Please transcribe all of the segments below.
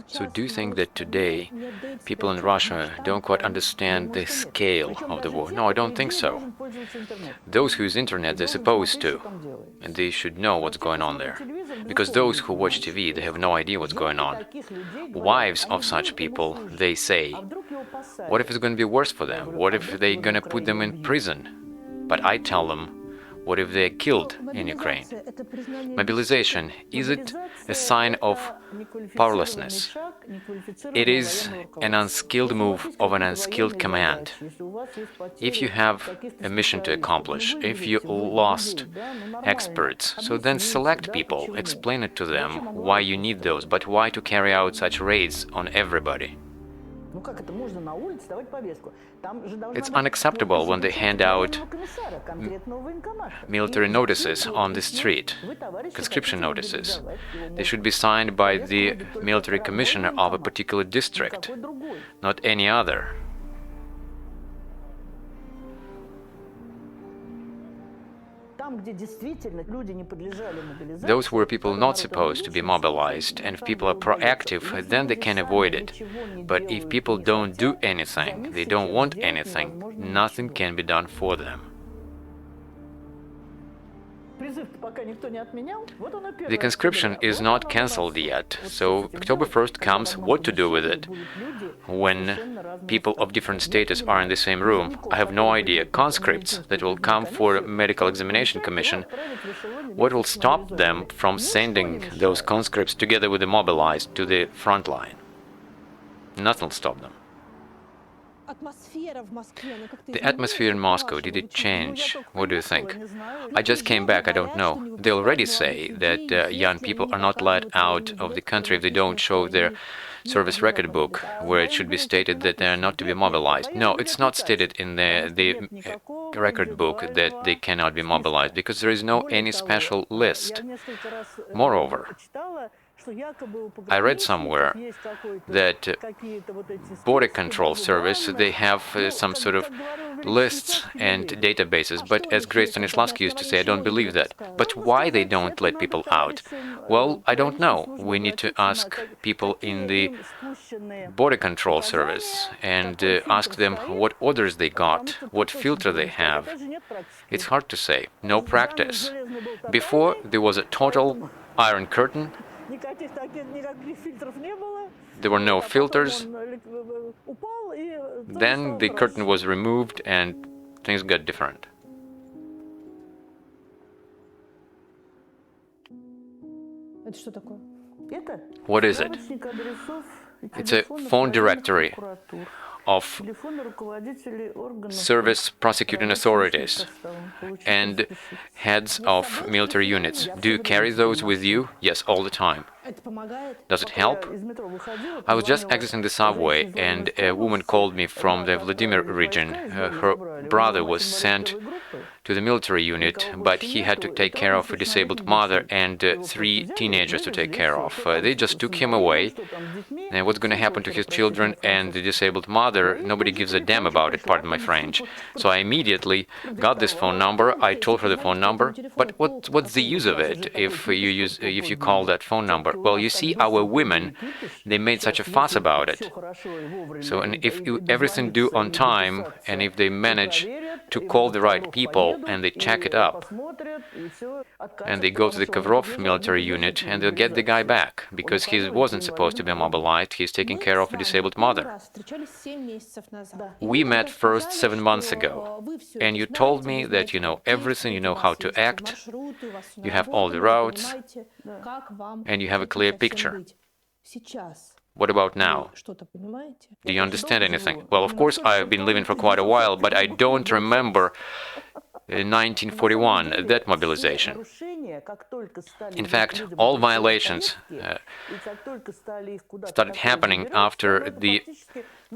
So do you think that today people in Russia don't quite understand the scale of the war? No, I don't think so. Those who use internet, they're supposed to, and they should know what's going on there. Because those who watch TV, they have no idea what's going on. Wives of such people, they say, what if it's going to be worse for them? What if they're going to put them in prison? But I tell them, what if they're killed in Ukraine? Mobilization, is it a sign of powerlessness? It is an unskilled move of an unskilled command. If you have a mission to accomplish, if you lost experts, so then select people, explain it to them why you need those, but why to carry out such raids on everybody? It's unacceptable when they hand out military notices on the street, conscription notices. They should be signed by the military commissioner of a particular district, not any other. Those were people not supposed to be mobilized, and if people are proactive, then they can avoid it. But if people don't do anything, they don't want anything, nothing can be done for them. The conscription is not cancelled yet, so October 1st comes, what to do with it? When people of different status are in the same room, I have no idea. Conscripts that will come for a medical examination commission, what will stop them from sending those conscripts together with the mobilized to the front line? Nothing will stop them. The atmosphere in Moscow, did it change? What do you think? I just came back, I don't know. They already say that young people are not let out of the country if they don't show their service record book, where it should be stated that they are not to be mobilized. No, it's not stated in the record book that they cannot be mobilized, because there is no any special list. Moreover, I read somewhere that border control service, they have some sort of lists and databases, but as Great Stanislavski used to say, I don't believe that. But why they don't let people out? Well, I don't know. We need to ask people in the border control service and ask them what orders they got, what filter they have. It's hard to say. No practice. Before, there was a total iron curtain. There were no filters. Then the curtain was removed and things got different. What is it? It's a phone directory of service prosecuting authorities and heads of military units. Do you carry those with you? Yes, all the time. Does it help? I was just exiting the subway and a woman called me from the Vladimir region. Her brother was sent to the military unit, but he had to take care of a disabled mother and 3 teenagers to take care of. They just took him away. And what's going to happen to his children and the disabled mother, nobody gives a damn about it, pardon my French. So I immediately got this phone number. I told her the phone number. But what's the use of it if you call that phone number? Well, you see, our women, they made such a fuss about it. So, and if you everything do on time, and if they manage to call the right people and they check it up, and they go to the Kovrov military unit and they'll get the guy back, because he wasn't supposed to be mobilized, he's taking care of a disabled mother. We met first 7 months ago, and you told me that you know everything, you know how to act, you have all the routes, and you have a clear picture. What about now? Do you understand anything? Well, of course, I've been living for quite a while, but I don't remember 1941, that mobilization. In fact, all violations started happening after the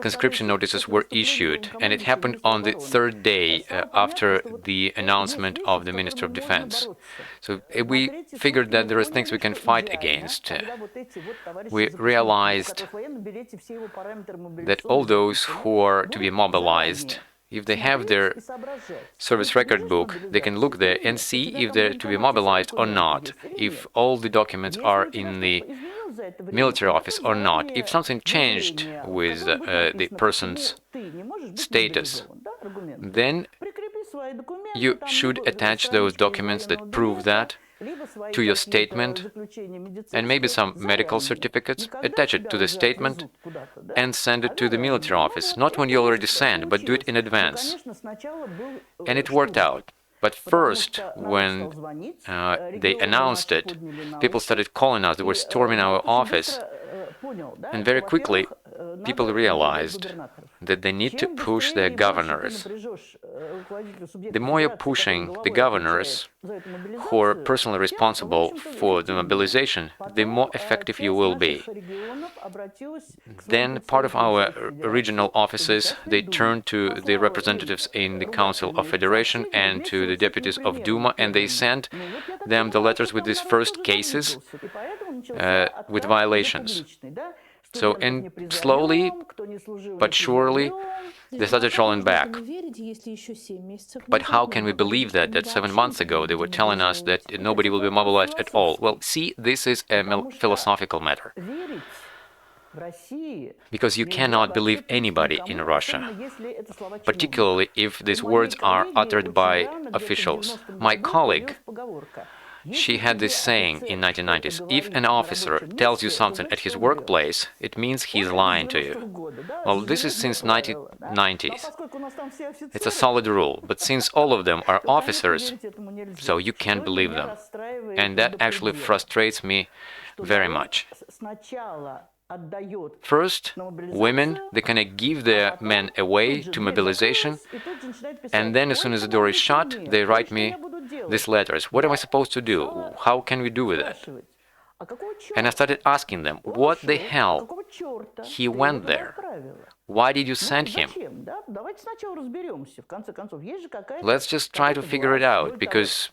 conscription notices were issued, and it happened on the 3rd day after the announcement of the Minister of Defense. So we figured that there are things we can fight against. We realized that all those who are to be mobilized, if they have their service record book, they can look there and see if they're to be mobilized or not, if all the documents are in the military office or not, if something changed with the person's status, then you should attach those documents that prove that to your statement, and maybe some medical certificates, attach it to the statement and send it to the military office. Not when you already send, but do it in advance. And it worked out. But first, when they announced it, people started calling us. They were storming our office. And very quickly, people realized that they need to push their governors. The more you're pushing the governors who are personally responsible for the mobilization, the more effective you will be. Then part of our regional offices, they turned to the representatives in the Council of Federation and to the deputies of Duma, and they sent them the letters with these first cases with violations. So, and slowly but surely, they started rolling back. But how can we believe that 7 months ago they were telling us that nobody will be mobilized at all? Well, see, this is a philosophical matter. Because you cannot believe anybody in Russia, particularly if these words are uttered by officials. My colleague, she had this saying in 1990s, if an officer tells you something at his workplace, it means he's lying to you. Well, this is since 1990s. It's a solid rule, but since all of them are officers, so you can't believe them. And that actually frustrates me very much. First, women, they kind of give their men away to mobilization, and then as soon as the door is shut, they write me these letters. What am I supposed to do? How can we do with that? And I started asking them, what the hell? He went there. Why did you send him? Let's just try to figure it out, because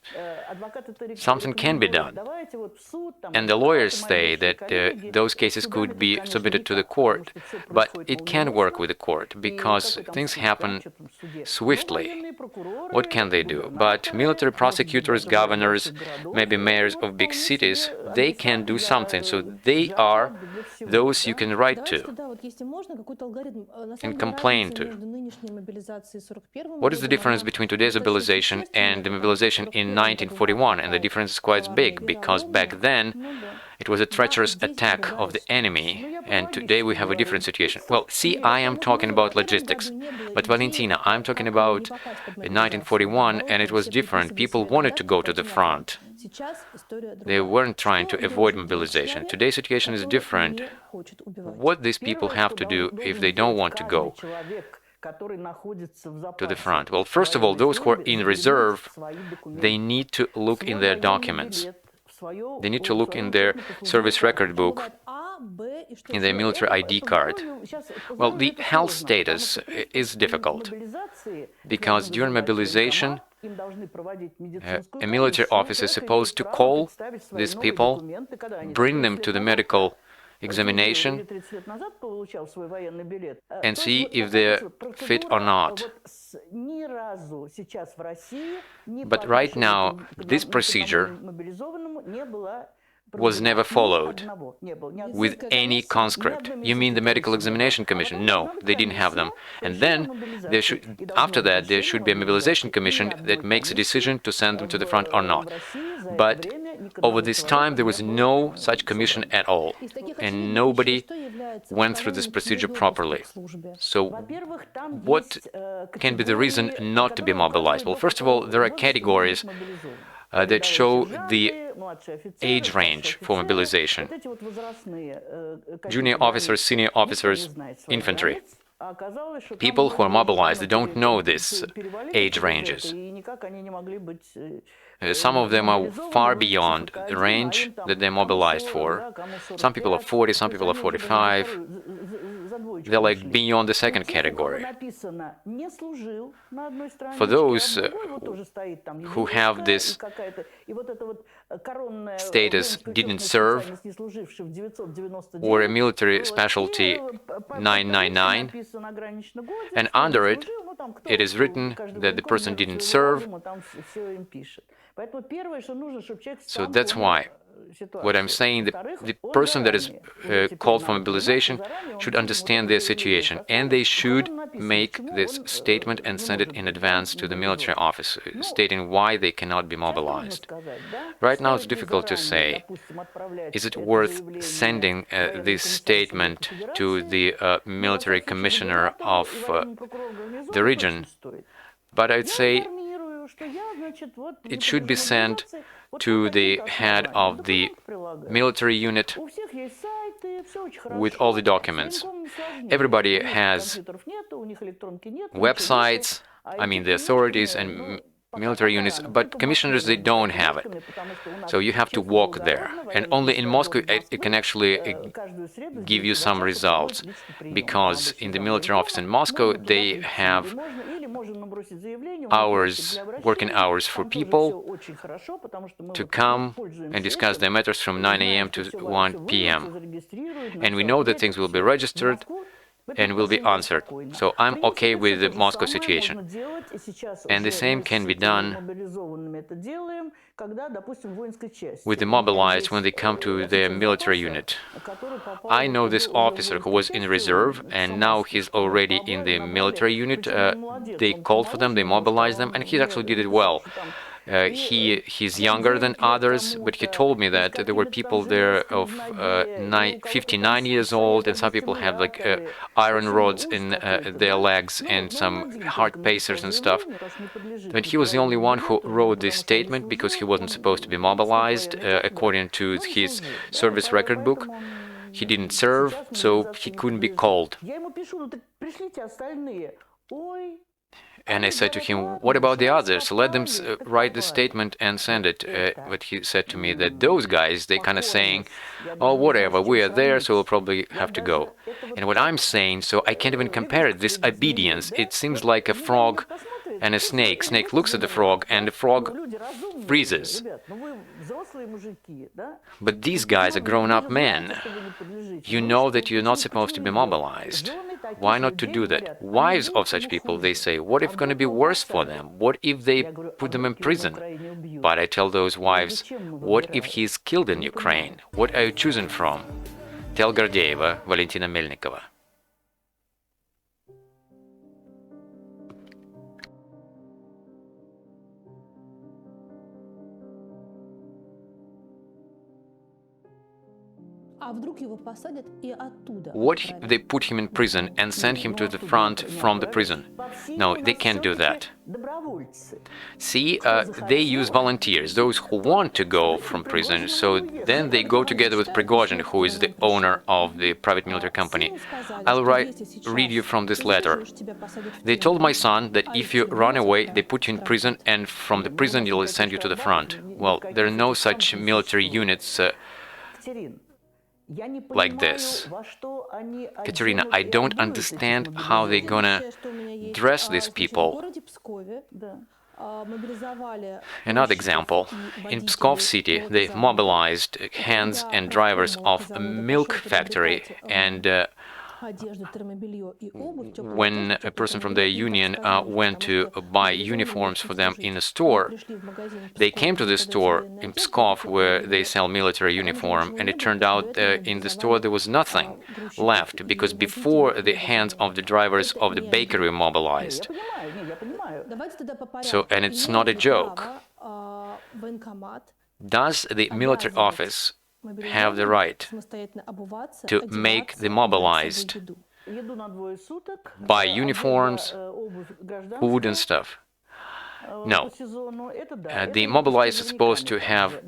something can be done. And the lawyers say that those cases could be submitted to the court, but it can work with the court, because things happen swiftly. What can they do? But military prosecutors, governors, maybe mayors of big cities, they can do something. So they are those you can write to and complain to. What is the difference between today's mobilization and the mobilization in 1941? And the difference is quite big, because back then it was a treacherous attack of the enemy, and today we have a different situation. Well, see, I am talking about logistics, but Valentina, I'm talking about 1941, and it was different. People wanted to go to the front. They weren't trying to avoid mobilization. Today's situation is different. What these people have to do if they don't want to go to the front? Well, first of all, those who are in reserve, they need to look in their documents. They need to look in their service record book, in their military ID card. Well, the health status is difficult, because during mobilization, a military officer is supposed to call these people, bring them to the medical examination, and see if they're fit or not. But right now, this procedure was never followed with any conscript. You mean the Medical Examination Commission? No, they didn't have them. And then, after that, there should be a mobilization commission that makes a decision to send them to the front or not. But over this time, there was no such commission at all, and nobody went through this procedure properly. So what can be the reason not to be mobilized? Well, first of all, there are categories that show the age range for mobilization. Junior officers, senior officers, infantry. People who are mobilized, they don't know these age ranges. Some of them are far beyond the range that they're mobilized for. Some people are 40, some people are 45. They're like beyond the second category. For those who have this status, didn't serve, or a military specialty 999, and under it, it is written that the person didn't serve. So that's why What I'm saying, the person that is called for mobilization should understand their situation, and they should make this statement and send it in advance to the military office, stating why they cannot be mobilized. Right now, it's difficult to say. Is it worth sending this statement to the military commissioner of the region? But I'd say it should be sent to the head of the military unit with all the documents. Everybody has websites, I mean the authorities and military units, but commissioners, they don't have it. So you have to walk there. And only in Moscow it can actually give you some results, because in the military office in Moscow they have hours, working hours for people to come and discuss their matters from 9 a.m. to 1 p.m. And we know that things will be registered and will be answered. So I'm okay with the Moscow situation. And the same can be done with the mobilized when they come to their military unit. I know this officer who was in reserve, and now he's already in the military unit. They called for them, they mobilized them, and he actually did it well. He's younger than others, but he told me that there were people there of 59 years old, and some people have like iron rods in their legs and some heart pacers and stuff. But he was the only one who wrote this statement because he wasn't supposed to be mobilized according to his service record book. He didn't serve, so he couldn't be called. And I said to him, what about the others? Let them write the statement and send it. But he said to me that those guys, they kind of saying, oh, whatever, we are there, so we'll probably have to go. And what I'm saying, so I can't even compare it, this obedience, it seems like a frog and a snake. Snake looks at the frog, and the frog freezes. But these guys are grown-up men. You know that you're not supposed to be mobilized. Why not to do that? Wives of such people, they say, what if it's going to be worse for them? What if they put them in prison? But I tell those wives, what if he's killed in Ukraine? What are you choosing from? Tell Gordeeva, Valentina Melnikova. What if they put him in prison and send him to the front from the prison? No, they can't do that. See, they use volunteers, those who want to go from prison, so then they go together with Prigozhin, who is the owner of the private military company. I'll read you from this letter. They told my son that if you run away, they put you in prison, and from the prison they'll send you to the front. Well, there are no such military units like this. Katerina, I don't understand how they're gonna dress these people. Another example, in Pskov city, they mobilized hands and drivers of a milk factory, and when a person from their union went to buy uniforms for them in a store, they came to the store in Pskov where they sell military uniform, and it turned out in the store there was nothing left, because before the hands of the drivers of the bakery were mobilized. So, and it's not a joke. Does the military office have the right to make the mobilized buy uniforms, food and stuff? No. The mobilized are supposed to have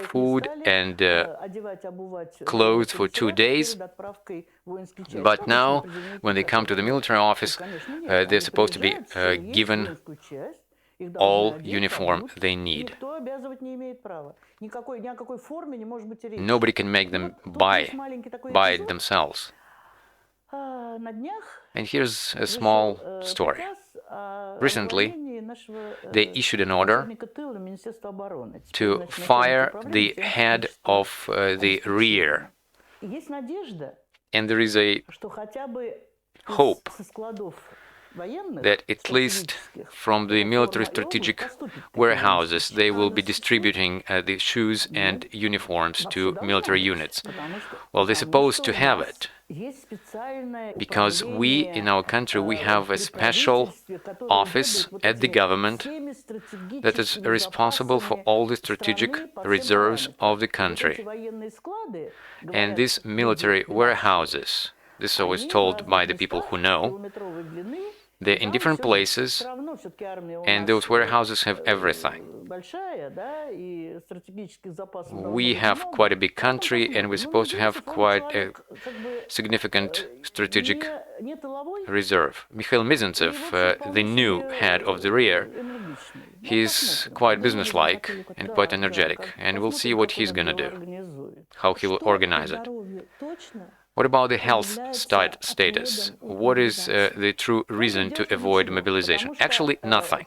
food and clothes for 2 days, but now when they come to the military office, they're supposed to be given all uniform they need. Nobody can make them buy it themselves. And here's a small story. Recently, they issued an order to fire the head of the rear. And there is a hope that at least from the military strategic warehouses, they will be distributing the shoes and uniforms to military units. Well, they're supposed to have it, because we, in our country, we have a special office at the government that is responsible for all the strategic reserves of the country. And these military warehouses, this is always told by the people who know, they're in different places, and those warehouses have everything. We have quite a big country, and we're supposed to have quite a significant strategic reserve. Mikhail Mizintsev, the new head of the rear, he's quite businesslike and quite energetic, and we'll see what he's gonna do, how he will organize it. What about the health status? What is the true reason to avoid mobilization? Actually, nothing.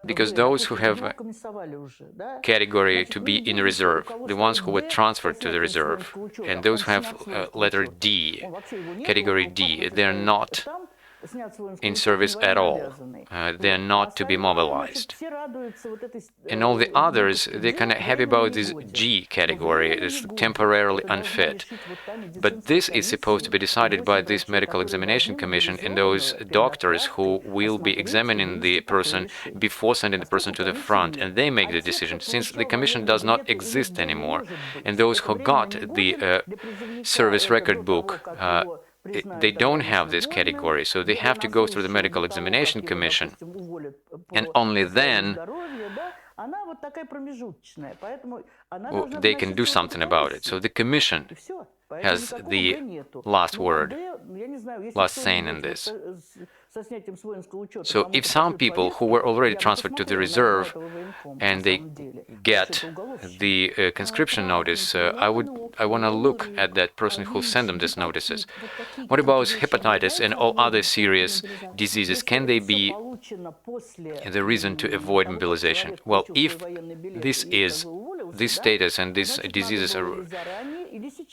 Because those who have a category to be in reserve, the ones who were transferred to the reserve, and those who have letter D, category D, they're not in service at all. They're not to be mobilized. And all the others, they're kind of happy about this G category, this temporarily unfit. But this is supposed to be decided by this medical examination commission and those doctors who will be examining the person before sending the person to the front, and they make the decision. Since the commission does not exist anymore, and those who got the service record book, they don't have this category, so they have to go through the medical examination commission, and only then they can do something about it. So the commission has the last word, last saying in this. So if some people who were already transferred to the reserve and they get the conscription notice, I want to look at that person who sent them these notices. What about hepatitis and all other serious diseases? Can they be the reason to avoid mobilization? Well, if this status and these diseases are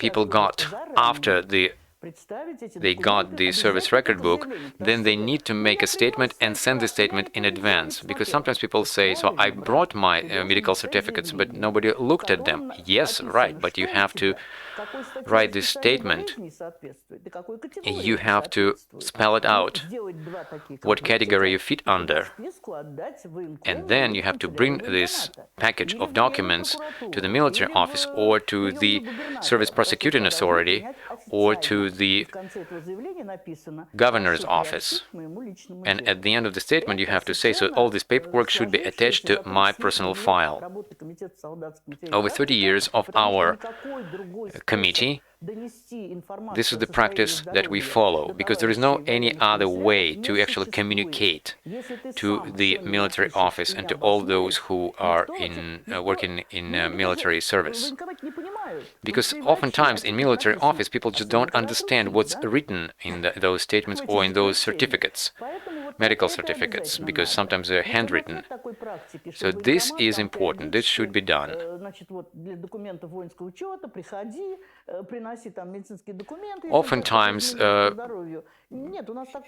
people got after they got the service record book, then they need to make a statement and send the statement in advance. Because sometimes people say, so I brought my medical certificates, but nobody looked at them. Yes, right, but you have to write this statement. You have to spell it out, what category you fit under. And then you have to bring this package of documents to the military office or to the service prosecuting authority or to the governor's office. And at the end of the statement, you have to say, so all this paperwork should be attached to my personal file. Over 30 years of our committee, this is the practice that we follow, because there is no any other way to actually communicate to the military office and to all those who are working in military service. Because oftentimes in military office, people just don't understand what's written in those statements or in those certificates, medical certificates, because sometimes they're handwritten. So this is important. This should be done. Oftentimes,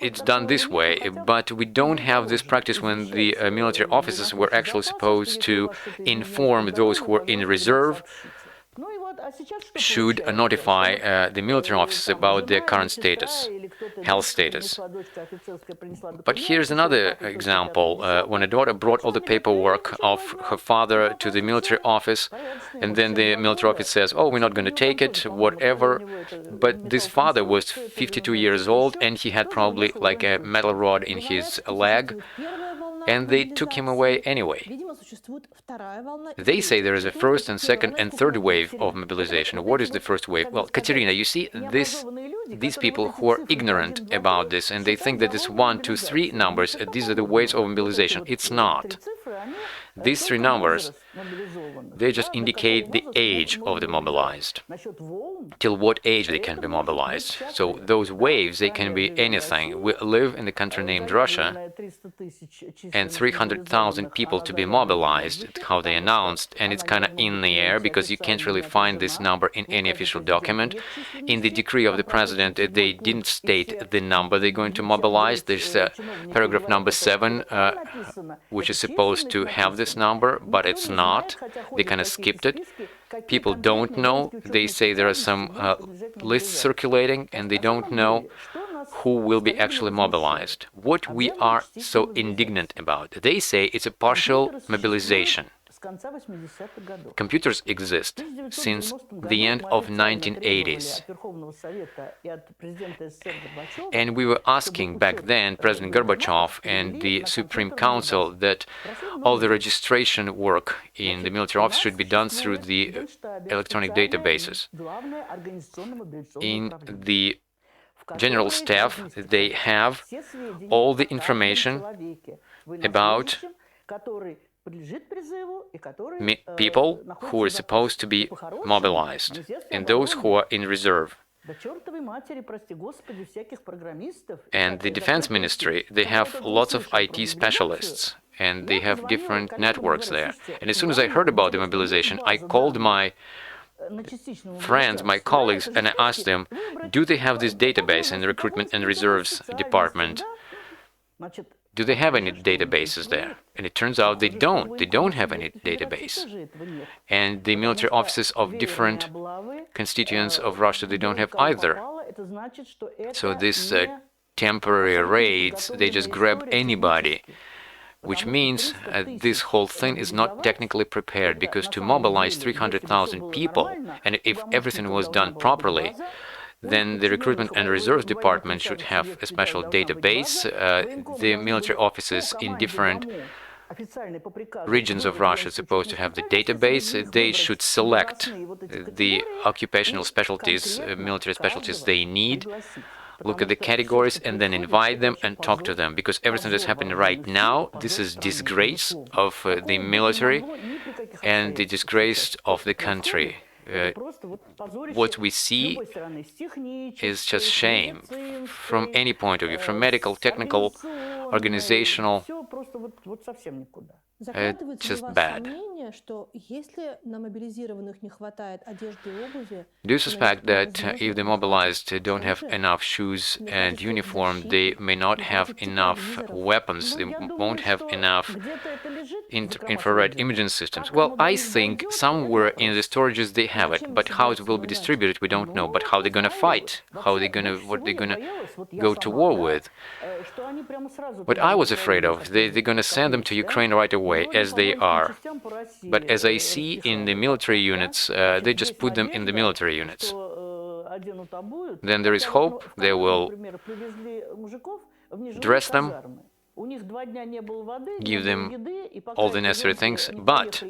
it's done this way, but we don't have this practice when the military officers were actually supposed to inform those who were in reserve, should notify the military officers about their current status, health status. But here's another example. When a daughter brought all the paperwork of her father to the military office, and then the military office says, oh, we're not going to take it, whatever. But this father was 52 years old, and he had probably like a metal rod in his leg, and they took him away anyway. They say there is a first and second and third wave of mobilization. What is the first wave? Well, Katerina, you see, these people who are ignorant about this, and they think that this 1, 2, 3 numbers, these are the waves of mobilization. It's not. These 3 numbers, They just indicate the age of the mobilized, till what age they can be mobilized. So those waves, they can be anything. We live in the country named Russia, and 300,000 people to be mobilized, how they announced, and it's kind of in the air because you can't really find this number in any official document. In the decree of the president, they didn't state the number they're going to mobilize. There's paragraph number 7, which is supposed to have this number, but it's not. They kind of skipped it. People don't know. They say there are some lists circulating, and they don't know who will be actually mobilized. What we are so indignant about, they say it's a partial mobilization. Computers exist since the end of 1980s. And we were asking back then President Gorbachev and the Supreme Council that all the registration work in the military office should be done through the electronic databases. In the general staff, they have all the information about people who are supposed to be mobilized and those who are in reserve. And the Defense Ministry, they have lots of IT specialists, and they have different networks there. And as soon as I heard about the mobilization, I called my friends, my colleagues, and I asked them, do they have this database in the Recruitment and Reserves Department? Do they have any databases there? And it turns out they don't. They don't have any database. And the military offices of different constituents of Russia, they don't have either. So these temporary raids, they just grab anybody, which means this whole thing is not technically prepared, because to mobilize 300,000 people, and if everything was done properly, then the Recruitment and Reserves Department should have a special database. The military offices in different regions of Russia are supposed to have the database. They should select the occupational specialties, military specialties they need, look at the categories, and then invite them and talk to them. Because everything that's happening right now, this is disgrace of the military and the disgrace of the country. What we see is just shame from any point of view, from medical, technical, organizational, just bad. Do you suspect that if the mobilized don't have enough shoes and uniform, they may not have enough weapons, they won't have enough infrared imaging systems? Well, I think somewhere in the storages they have it, but how it will be distributed, we don't know. But how they're gonna fight, what they're gonna go to war with. What I was afraid of, they're gonna send them to Ukraine right away, as they are. But as I see in the military units, they just put them in the military units. Then there is hope, they will dress them, give them all the necessary things, but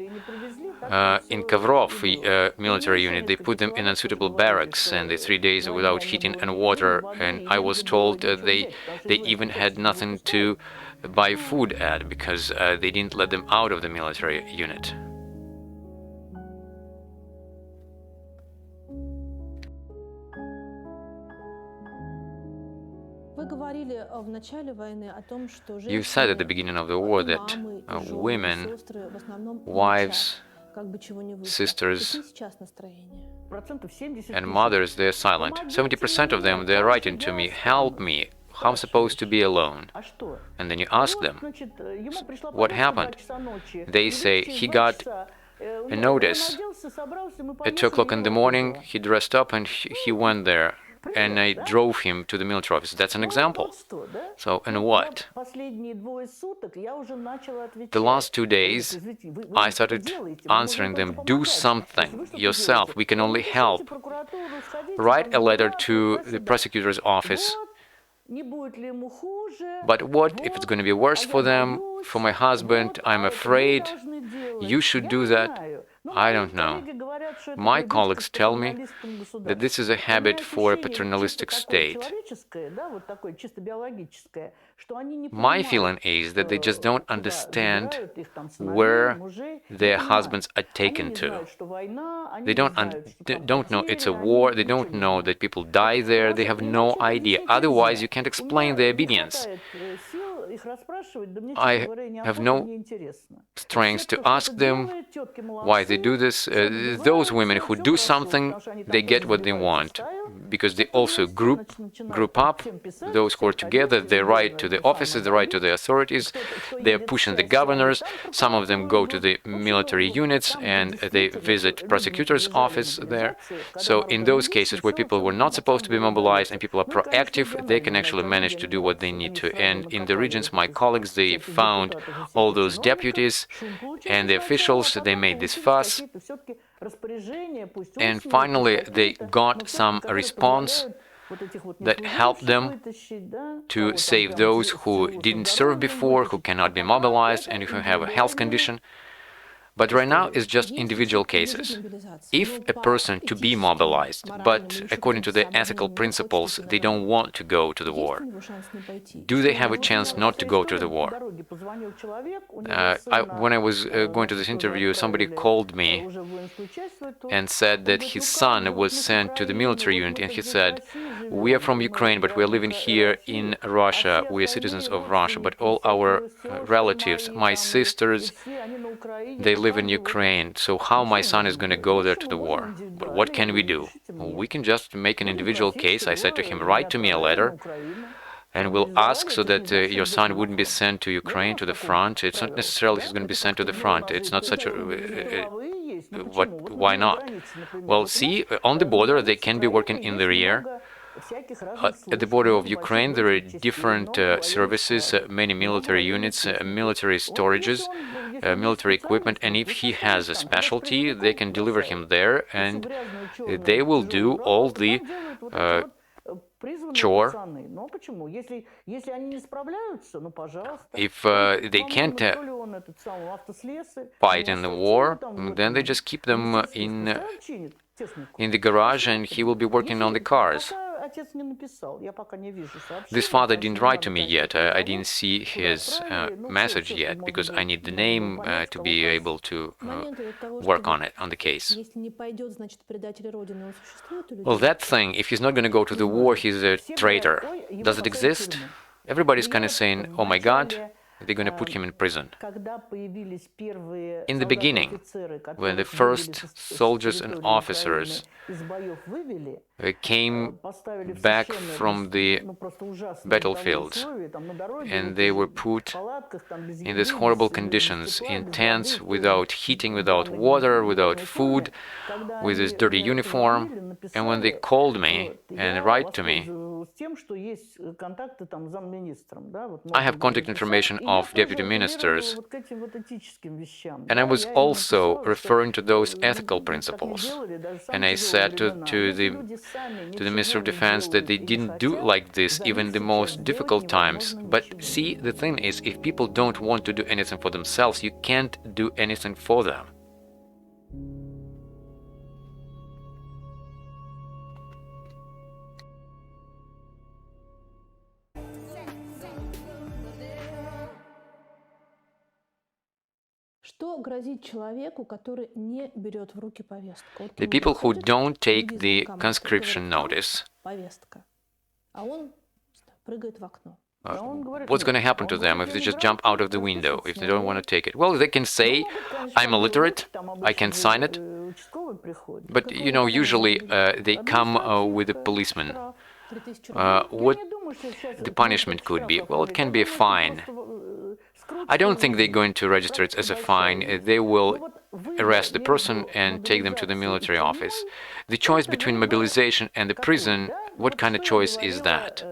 in Kovrov military unit, they put them in unsuitable barracks, and they 3 days without heating and water, and I was told they even had nothing to buy food at, because they didn't let them out of the military unit. You said at the beginning of the war that women, wives, sisters, and mothers, they're silent. 70% of them, they're writing to me, help me, I'm supposed to be alone. And then you ask them, what happened? They say, he got a notice at 2 o'clock in the morning, he dressed up and he went there. And I drove him to the military office. That's an example. So, and what? The last 2 days, I started answering them, do something yourself, we can only help. Write a letter to the prosecutor's office. But what if it's going to be worse for them, for my husband? I'm afraid. You should do that. I don't know. My colleagues tell me that this is a habit for a paternalistic state. My feeling is that they just don't understand where their husbands are taken to. They don't know it's a war. They don't know that people die there. They have no idea. Otherwise, you can't explain their obedience. I have no strength to ask them why they do this. Those women who do something, they get what they want, because they also group up. Those who are together, they write to the offices, they write to the authorities, they're pushing the governors. Some of them go to the military units and they visit prosecutor's office there. So in those cases where people were not supposed to be mobilized and people are proactive, they can actually manage to do what they need to. And in the regions, my colleagues, they found all those deputies and the officials, they made this fuss. And finally, they got some response that helped them to save those who didn't serve before, who cannot be mobilized, and who have a health condition. But right now, it's just individual cases. If a person to be mobilized, but according to the ethical principles, they don't want to go to the war, do they have a chance not to go to the war? When I was going to this interview, somebody called me and said that his son was sent to the military unit, and he said, "We are from Ukraine, but we are living here in Russia. We are citizens of Russia, but all our relatives, my sisters, they live in Ukraine, so how my son is going to go there to the war? But what can we do? We can just make an individual case." I said to him, "Write to me a letter, and we'll ask so that your son wouldn't be sent to Ukraine, to the front. It's not necessarily he's going to be sent to the front. It's not such a... why not? Well, see, on the border, they can be working in the rear. At the border of Ukraine, there are different services, many military units, military storages, military equipment, and if he has a specialty, they can deliver him there, and they will do all the chore. If they can't fight in the war, then they just keep them in the garage, and he will be working on the cars. This father didn't write to me yet. I didn't see his message yet, because I need the name to be able to work on it, on the case. Well, that thing, if he's not going to go to the war, he's a traitor. Does it exist? Everybody's kind of saying, oh my God, they're going to put him in prison. In the beginning, when the first soldiers and officers came back from the battlefields, and they were put in these horrible conditions, in tents, without heating, without water, without food, with this dirty uniform, and when they called me and write to me, I have contact information of deputy ministers, and I was also referring to those ethical principles. And I said to the Minister of Defense that they didn't do like this even in the most difficult times. But see, the thing is, if people don't want to do anything for themselves, you can't do anything for them. The people who don't take the conscription notice, what's going to happen to them if they just jump out of the window, if they don't want to take it? Well, they can say, I'm illiterate, I can sign it, but, you know, usually they come with a policeman. What the punishment could be? Well, it can be a fine. I don't think they're going to register it as a fine. They will arrest the person and take them to the military office. The choice between mobilization and the prison, what kind of choice is that?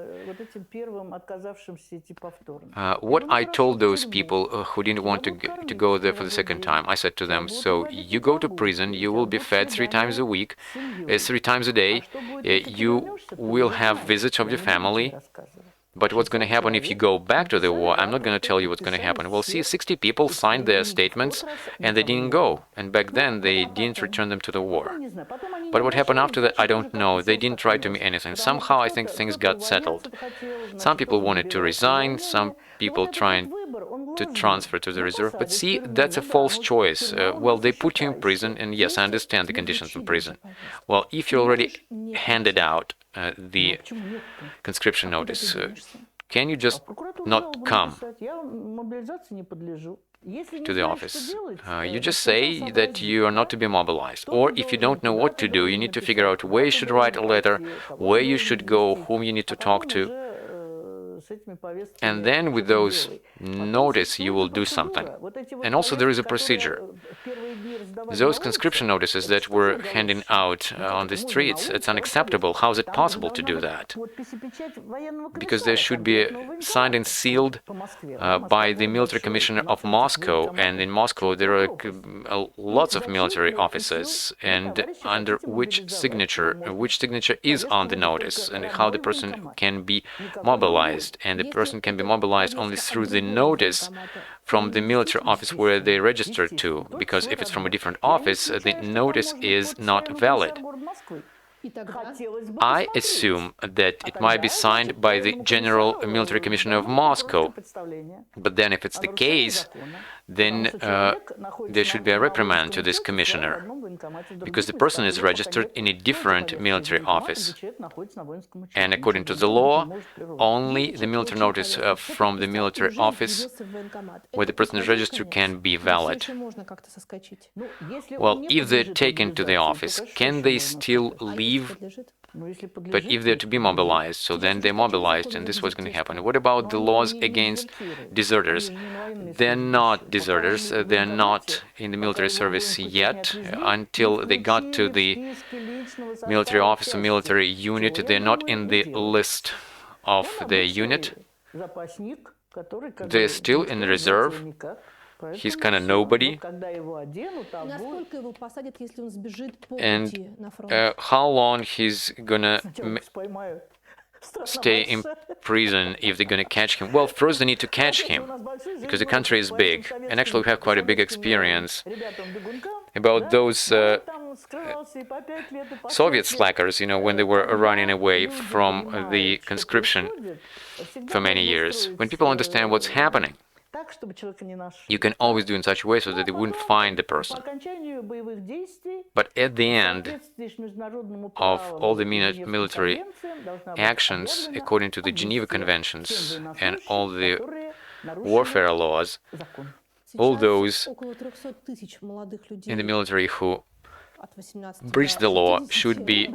What I told those people who didn't want to go there for the second time, I said to them, so you go to prison, you will be fed 3 times a week, 3 times a day, you will have visits of your family. But what's going to happen if you go back to the war? I'm not going to tell you what's going to happen. Well, see, 60 people signed their statements and they didn't go. And back then, they didn't return them to the war. But what happened after that, I don't know. They didn't write to me anything. Somehow, I think things got settled. Some people wanted to resign, some people trying to transfer to the reserve. But see, that's a false choice. Well, they put you in prison, and yes, I understand the conditions in prison. Well, if you already handed out the conscription notice, can you just not come to the office? You just say that you are not to be mobilized. Or if you don't know what to do, you need to figure out where you should write a letter, where you should go, whom you need to talk to. And then with those notice, you will do something. And also there is a procedure. Those conscription notices that were handing out on the streets, it's unacceptable. How is it possible to do that? Because they should be signed and sealed by the military commissioner of Moscow. And in Moscow there are lots of military officers. And under which signature is on the notice, and how the person can be mobilized. And the person can be mobilized only through the notice from the military office where they registered to, because if it's from a different office, the notice is not valid. I assume that it might be signed by the General Military Commissioner of Moscow, but then if it's the case, then there should be a reprimand to this commissioner, because the person is registered in a different military office. And according to the law, only the military notice from the military office where the person is registered can be valid. Well, if they're taken to the office, can they still leave? But if they're to be mobilized, so then they're mobilized, and this is what's going to happen. What about the laws against deserters? They're not deserters, they're not in the military service yet. Until they got to the military office or military unit, they're not in the list of the unit. They're still in reserve. He's kind of nobody. And how long he's gonna stay in prison if they're gonna catch him? Well, first they need to catch him, because the country is big. And actually we have quite a big experience about those Soviet slackers, when they were running away from the conscription for many years. When people understand what's happening, you can always do in such a way so that they wouldn't find the person. But at the end of all the military actions, according to the Geneva Conventions and all the warfare laws, all those in the military who breach the law should be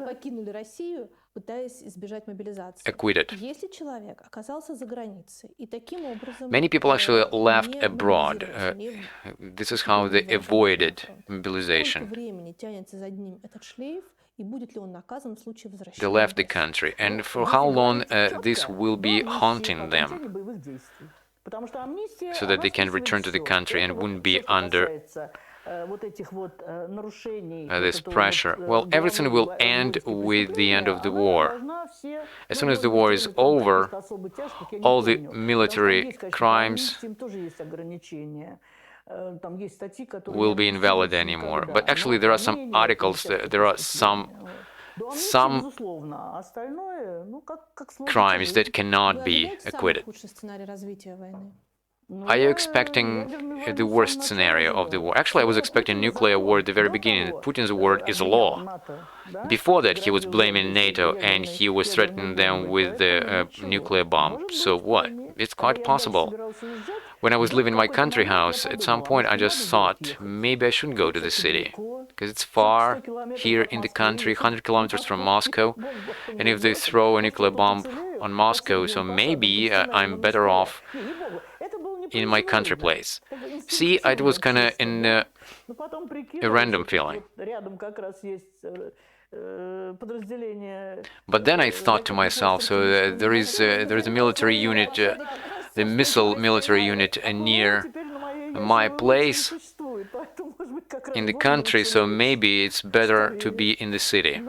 acquitted. Many people actually left abroad. This is how they avoided mobilization. They left the country. And for how long this will be haunting them, so that they can return to the country and wouldn't be under this pressure? Well, everything will end with the end of the war. As soon as the war is over, all the military crimes will be invalid anymore. But actually there are some articles, there are some crimes that cannot be acquitted. Are you expecting the worst scenario of the war? Actually, I was expecting nuclear war at the very beginning. Putin's word is law. Before that, he was blaming NATO and he was threatening them with the nuclear bomb. So what? It's quite possible. When I was living in my country house, at some point I just thought, maybe I shouldn't go to the city, because it's far here in the country, 100 kilometers from Moscow, and if they throw a nuclear bomb on Moscow, so maybe I'm better off in my country place. See, it was kind of a random feeling. But then I thought to myself, so there is a military unit, the missile military unit near my place in the country, so maybe it's better to be in the city.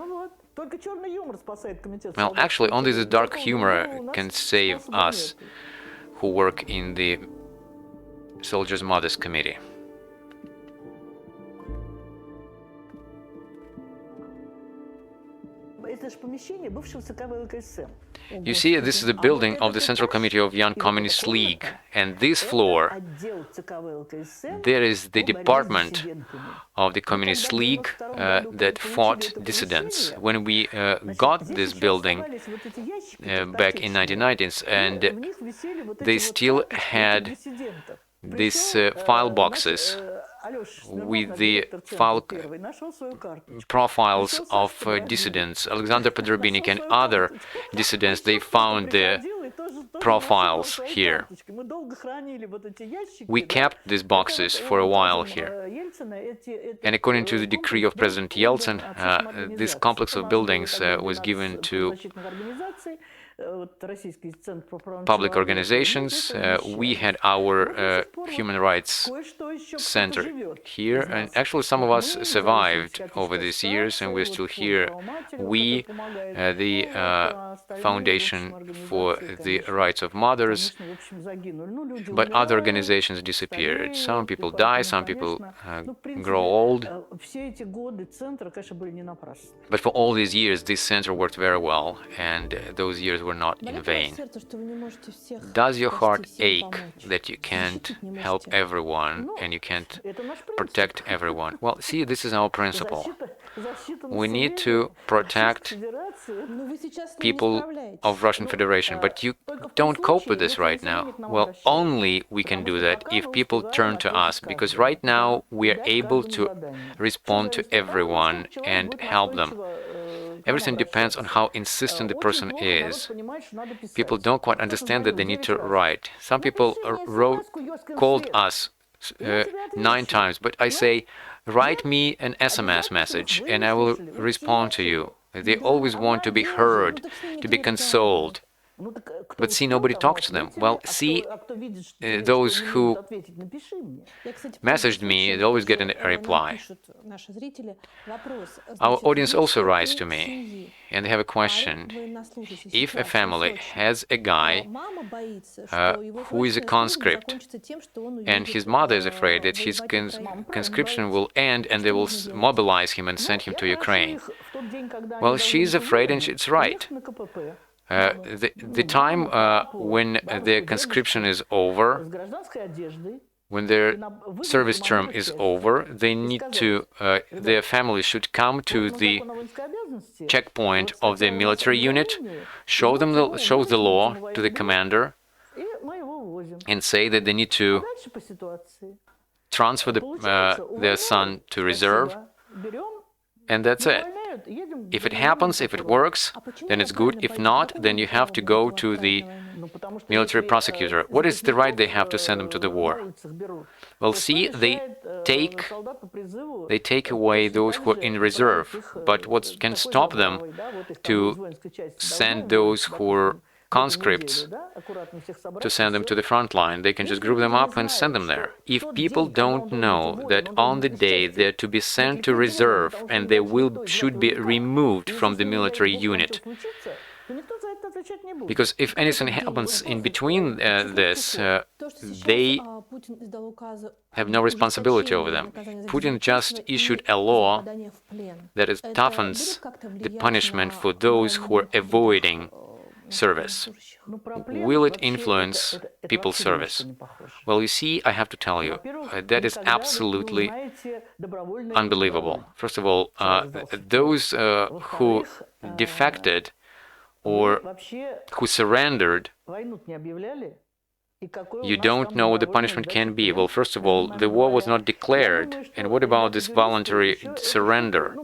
Well, actually, only the dark humor can save us who work in the Soldiers' Mothers Committee. You see, this is the building of the Central Committee of Young Communist League, and this floor, there is the department of the Communist League that fought dissidents. When we got this building back in 1990s, and they still had these file boxes with the file profiles of dissidents. Alexander Podrobinik and other dissidents, they found their profiles here. We kept these boxes for a while here. And according to the decree of President Yeltsin, this complex of buildings was given to public organizations. We had our human rights center here, and actually some of us survived over these years, and we're still here. We, the Foundation for the Rights of Mothers, but other organizations disappeared. Some people die, some people grow old. But for all these years, this center worked very well, and those years were not in vain. Does your heart ache that you can't help everyone and you can't protect everyone? Well, see, this is our principle. We need to protect people of Russian Federation, but you don't cope with this right now. Well, only we can do that if people turn to us, because right now we are able to respond to everyone and help them. Everything depends on how insistent the person is. People don't quite understand that they need to write. Some people called us 9 times, but I say, write me an SMS message and I will respond to you. They always want to be heard, to be consoled. But see, nobody talks to them. Well, see, those who messaged me, they always get a reply. Our audience also writes to me, and they have a question. If a family has a guy who is a conscript, and his mother is afraid that his conscription will end and they will mobilize him and send him to Ukraine, well, she's afraid and it's right. The time when their conscription is over, when their service term is over, they need to, their family should come to the checkpoint of their military unit, show the law to the commander, and say that they need to transfer their son to reserve, and that's it. If it happens, if it works, then it's good. If not, then you have to go to the military prosecutor. What is the right they have to send them to the war? Well, see, they take away those who are in reserve. But what can stop them to send those who are conscripts, to send them to the front line? They can just group them up and send them there. If people don't know that on the day they're to be sent to reserve and they should be removed from the military unit, because if anything happens in between this, they have no responsibility over them. Putin just issued a law that toughens the punishment for those who are avoiding service. Will it influence people's service? Well, you see, I have to tell you, that is absolutely unbelievable. First of all, those who defected or who surrendered, you don't know what the punishment can be. Well, first of all, the war was not declared. And what about this voluntary surrender?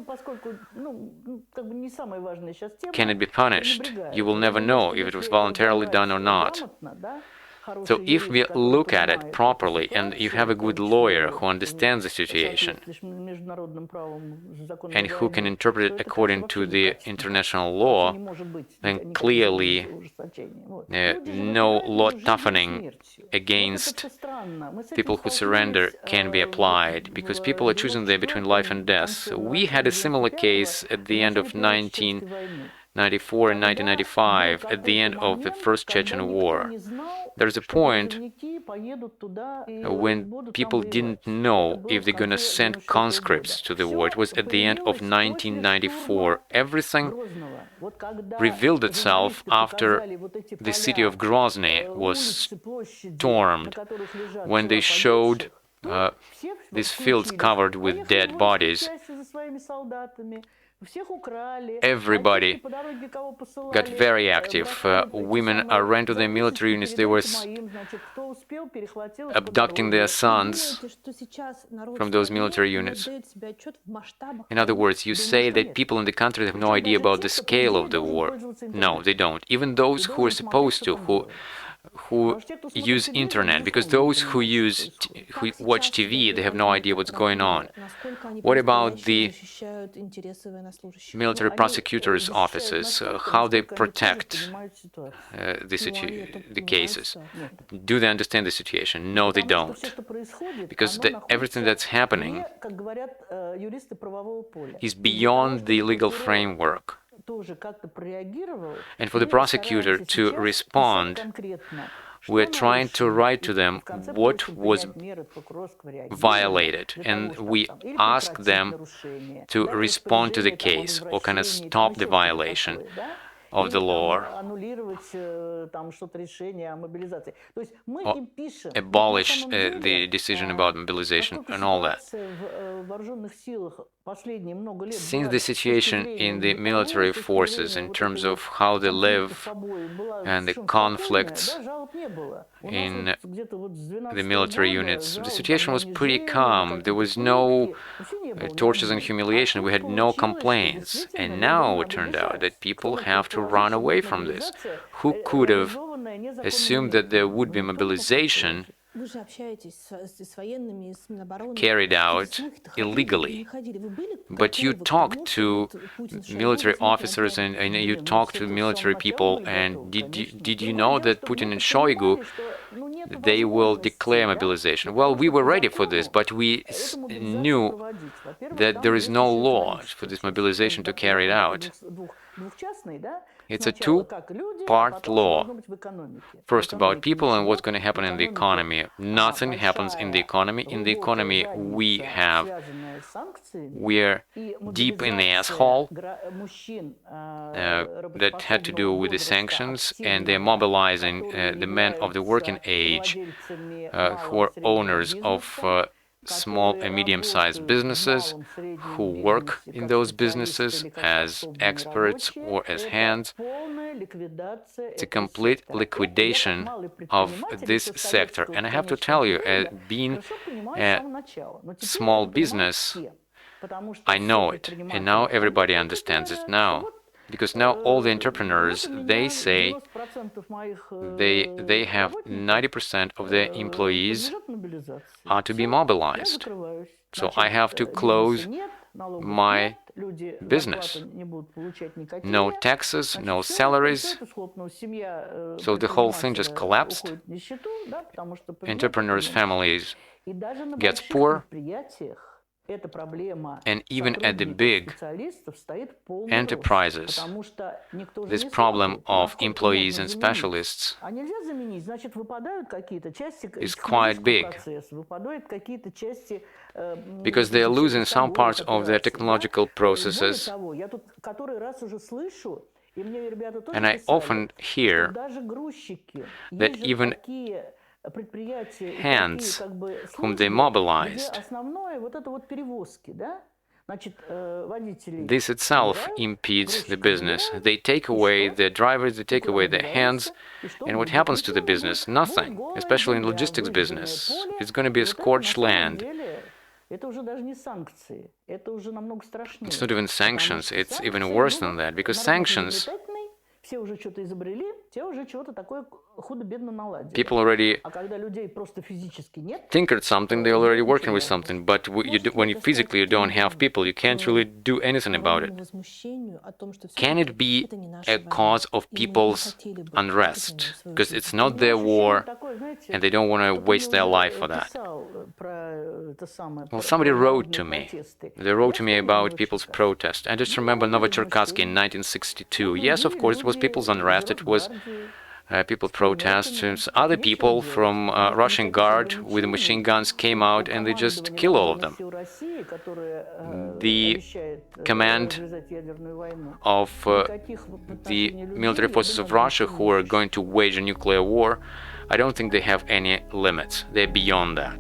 Can it be punished? You will never know if it was voluntarily done or not. So if we look at it properly and you have a good lawyer who understands the situation and who can interpret it according to the international law, then clearly no law toughening against people who surrender can be applied, because people are choosing there between life and death. We had a similar case at the end of 1994 and 1995, at the end of the First Chechen War. There's a point when people didn't know if they're gonna send conscripts to the war. It was at the end of 1994. Everything revealed itself after the city of Grozny was stormed, when they showed these fields covered with dead bodies. Everybody got very active. Women ran to their military units. They were abducting their sons from those military units. In other words, you say that people in the country have no idea about the scale of the war. No, they don't. Even those who are supposed to, who use internet, because those who watch TV, they have no idea what's going on. What about the military prosecutors' offices? How they protect the cases? Do they understand the situation? No, they don't. Because everything that's happening is beyond the legal framework. And for the prosecutor to respond, we're trying to write to them what was violated, and we ask them to respond to the case or kind of stop the violation of the law, or abolish the decision about mobilization and all that. Since the situation in the military forces, in terms of how they live and the conflicts in the military units, the situation was pretty calm. There was no tortures and humiliation. We had no complaints. And now it turned out that people have to run away from this. Who could have assumed that there would be mobilization carried out illegally? But you talk to military officers and you talk to military people, and did you know that Putin and Shoigu, they will declare mobilization? Well, we were ready for this, but we knew that there is no law for this mobilization to carry it out. It's a two-part law. First about people and what's going to happen in the economy. Nothing happens in the economy. In the economy we're deep in the asshole that had to do with the sanctions, and they're mobilizing the men of the working age who are owners of small and medium-sized businesses, who work in those businesses as experts or as hands. It's a complete liquidation of this sector. And I have to tell you, being a small business, I know it, and now everybody understands it now. Because now all the entrepreneurs, they say they have 90% of their employees are to be mobilized. So I have to close my business. No taxes, no salaries. So the whole thing just collapsed. Entrepreneurs' families get poor. And even at the big enterprises, this problem of employees and specialists is quite big, because they are losing some parts of their technological processes. And I often hear that even hands whom they mobilized, this itself impedes the business. They take away their drivers, they take away their hands, and what happens to the business? Nothing, especially in logistics business. It's going to be a scorched land. It's not even sanctions, it's even worse than that, because sanctions People already tinkered something, they're already working with something, but when you physically don't have people, you can't really do anything about it. Can it be a cause of people's unrest? Because it's not their war, and they don't want to waste their life for that. Well, somebody wrote to me. They wrote to me about people's protest. I just remember Novocherkassky in 1962. Yes, of course, it was people's unrest. It was people protest. Other people from Russian Guard with machine guns came out and they just killed all of them. The command of the military forces of Russia who are going to wage a nuclear war, I don't think they have any limits. They're beyond that.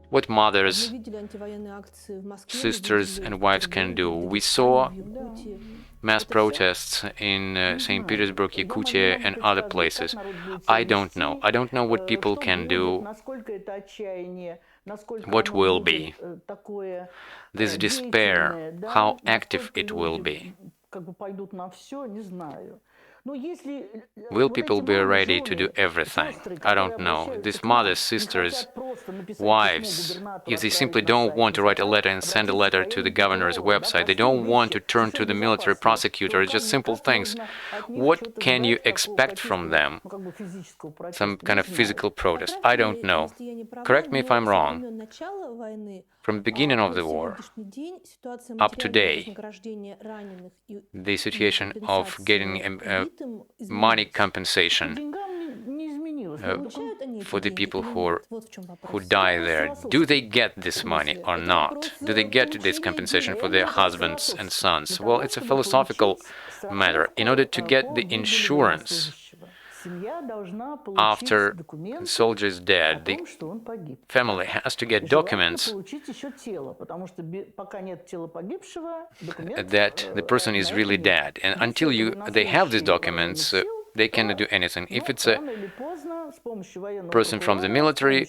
What mothers, sisters and wives can do. We saw mass protests in St. Petersburg, Yakutia and other places. I don't know. I don't know what people can do, what will be. This despair, how active it will be. Will people be ready to do everything? I don't know. These mothers, sisters, wives, if they simply don't want to write a letter and send a letter to the governor's website, they don't want to turn to the military prosecutor, it's just simple things. What can you expect from them? Some kind of physical protest? I don't know. Correct me if I'm wrong. From the beginning of the war up to today, the situation of getting money compensation for the people who die there, do they get this money or not? Do they get this compensation for their husbands and sons? Well, it's a philosophical matter. In order to get the insurance after the soldier is dead, the family has to get documents that the person is really dead. And until they have these documents, they cannot do anything. If it's a person from the military,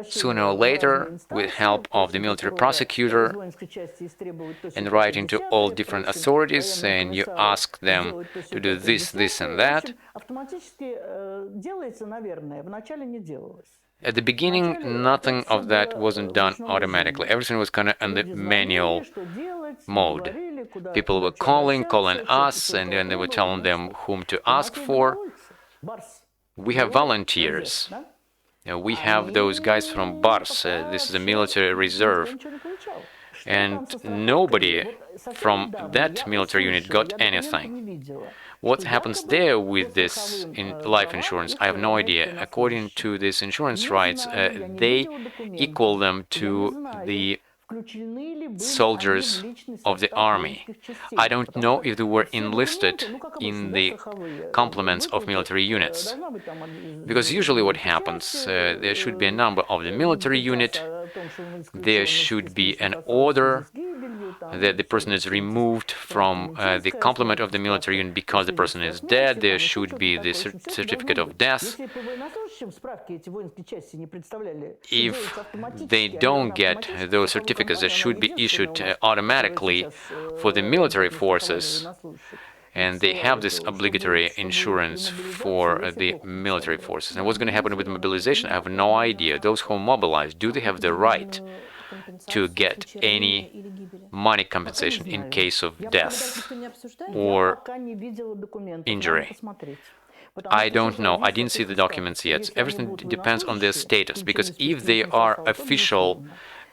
sooner or later, with help of the military prosecutor, and writing to all different authorities, and you ask them to do this, this and that. At the beginning, nothing of that wasn't done automatically. Everything was kind of in the manual mode. People were calling us, and then they were telling them whom to ask for. We have volunteers. We have those guys from Bars. This is a military reserve. And nobody from that military unit got anything. What happens there with this life insurance, I have no idea. According to these insurance rights, they equal them to the soldiers of the army. I don't know if they were enlisted in the complements of military units. Because usually what happens, there should be a number of the military unit, there should be an order that the person is removed from the complement of the military unit because the person is dead, there should be the certificate of death. If they don't get those certificates that should be issued automatically for the military forces, and they have this obligatory insurance for the military forces. And what's going to happen with mobilization? I have no idea. Those who are mobilized, do they have the right to get any money compensation in case of death or injury? I don't know. I didn't see the documents yet. Everything depends on their status, because if they are official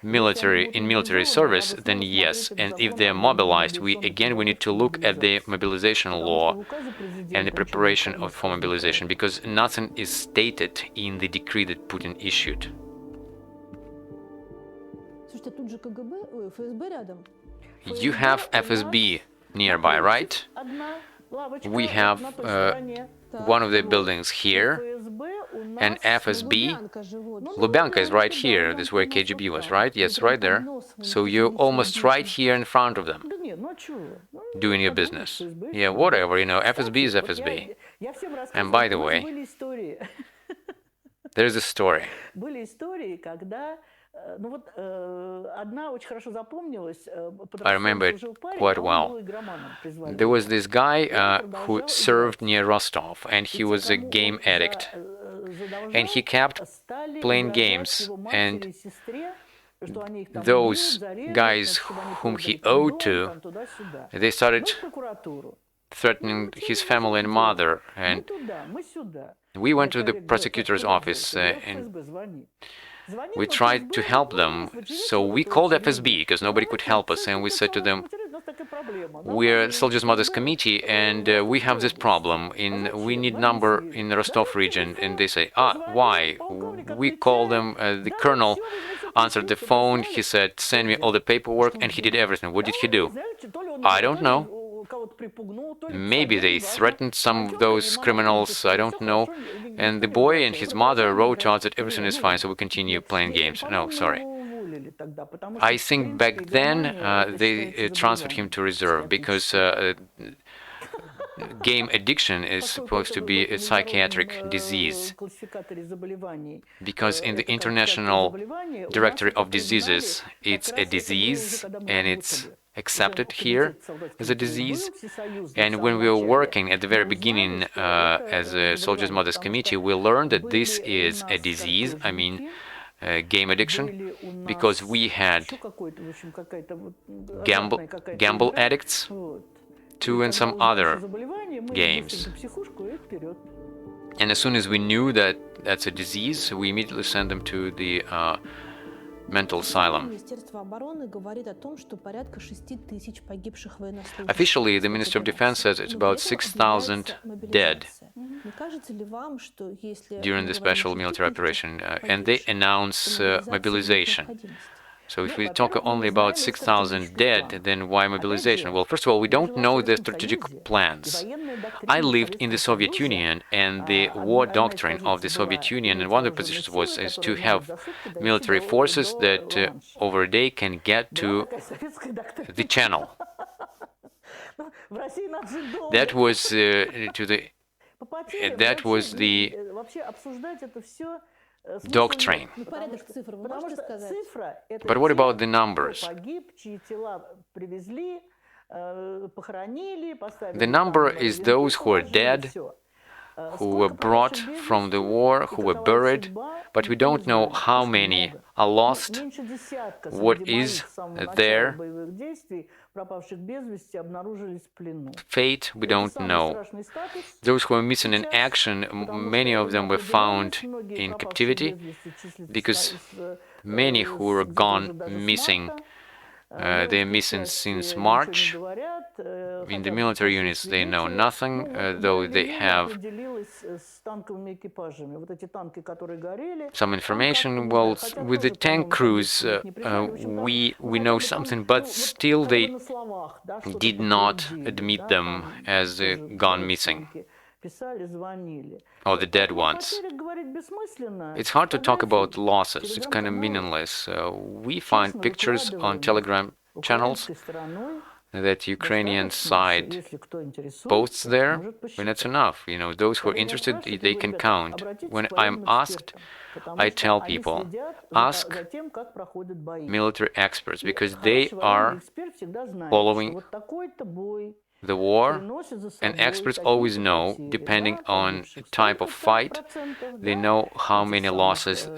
military service, then yes. And if they're mobilized, we need to look at the mobilization law and the preparation for mobilization, because nothing is stated in the decree that Putin issued. You have FSB nearby, right? We have one of the buildings here, and FSB. Lubyanka is right here. This is where KGB was, right? Yes, right there. So you're almost right here in front of them. doing your business. Yeah, whatever, FSB is FSB. And by the way, there's a story. I remember it quite well. There was this guy who served near Rostov, and he was a game addict. And he kept playing games, and those guys whom he owed to, they started threatening his family and mother. And we went to the prosecutor's office and we tried to help them. So we called FSB because nobody could help us, and we said to them, we're Soldiers' Mothers Committee, and we have this problem. We need number in the Rostov region. And they say, why? We called them. The colonel answered the phone. He said, send me all the paperwork, and he did everything. What did he do? I don't know. Maybe they threatened some of those criminals, I don't know. And the boy and his mother wrote to us that everything is fine, so we continue playing games. No, sorry. I think back then they transferred him to reserve because game addiction is supposed to be a psychiatric disease. Because in the International Directory of Diseases, it's a disease and it's accepted here as a disease. And when we were working at the very beginning as a Soldiers' Mothers Committee, we learned that this is a disease, game addiction, because we had gamble addicts too and some other games. And as soon as we knew that that's a disease, we immediately sent them to the mental asylum. Officially, the Ministry of Defense says it's about 6,000 dead during the special military operation, and they announce mobilization. So if we talk only about 6,000 dead, then why mobilization? Well, first of all, we don't know the strategic plans. I lived in the Soviet Union, and the war doctrine of the Soviet Union, and one of the positions is to have military forces that over a day can get to the channel. That was the doctrine. But what about the numbers? The number is those who are dead, who were brought from the war, who were buried, but we don't know how many are lost, what is their fate, we don't know. Those who are missing in action, many of them were found in captivity, because many who were gone missing, they're missing since March. In the military units, they know nothing, though they have some information. Well, with the tank crews, we know something, but still they did not admit them as gone missing, or the dead ones. It's hard to talk about losses. It's kind of meaningless. We find pictures on Telegram channels that Ukrainian side posts there, and that's enough. Those who are interested, they can count. When I'm asked, I tell people, ask military experts, because they are following the war, and experts always know, depending on type of fight, they know how many losses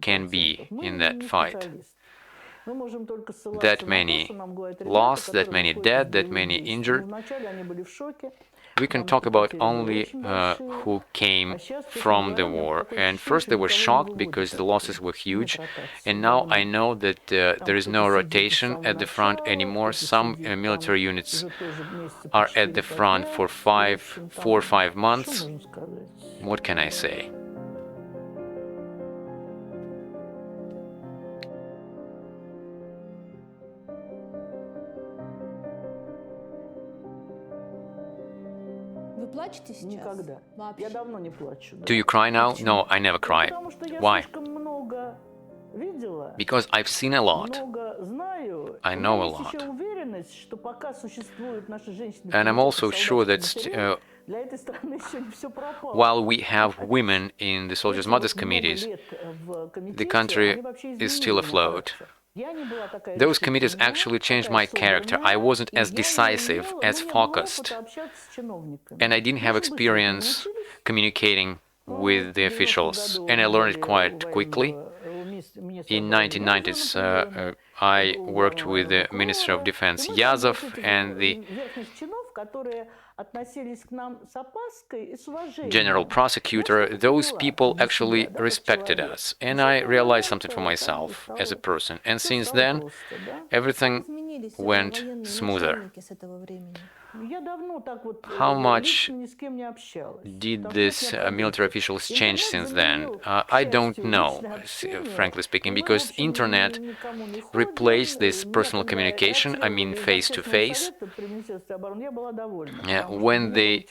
can be in that fight. That many lost, that many dead, that many injured. We can talk about only who came from the war. And first they were shocked because the losses were huge. And now I know that there is no rotation at the front anymore. Some military units are at the front for 4 or 5 months. What can I say? Do you cry now? No, I never cry. Why? because I've seen a lot. I know a lot. And I'm also sure that while we have women in the Soldiers' Mothers Committees, the country is still afloat. Those committees actually changed my character. I wasn't as decisive, as focused, and I didn't have experience communicating with the officials, and I learned it quite quickly. In 1990s, I worked with the Minister of Defense Yazov and the General Prosecutor. Those people actually respected us, and I realized something for myself as a person. And since then, everything went smoother. How much did these military officials change since then? I don't know, frankly speaking, because internet replaced this personal communication, I mean face-to-face. When they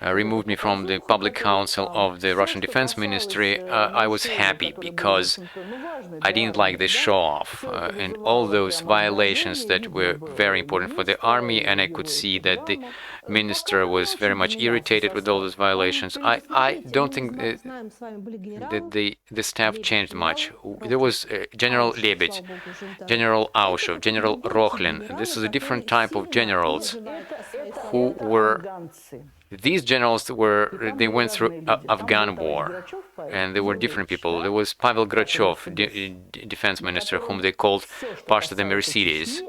removed me from the public council of the Russian Defense Ministry, I was happy because I didn't like the show-off and all those violations that were very important for the army, and I could see that the minister was very much irritated with all those violations. I don't think that the staff changed much. There was General Lebedь, General Aushov, General Rokhlin. This is a different type of generals who were. These generals they went through Afghan war, and they were different people. There was Pavel Grachev, defense minister, whom they called Pashta the Mercedes.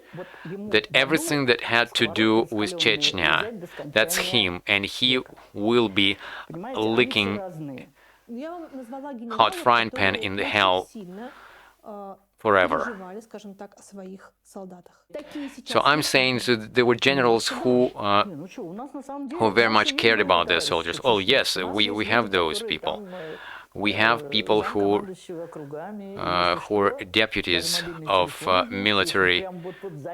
That everything that had to do with Chechnya, that's him, and he will be licking hot frying pan in the hell forever. So I'm saying that there were generals who very much cared about their soldiers. Oh yes, we have those people. We have people who are deputies of military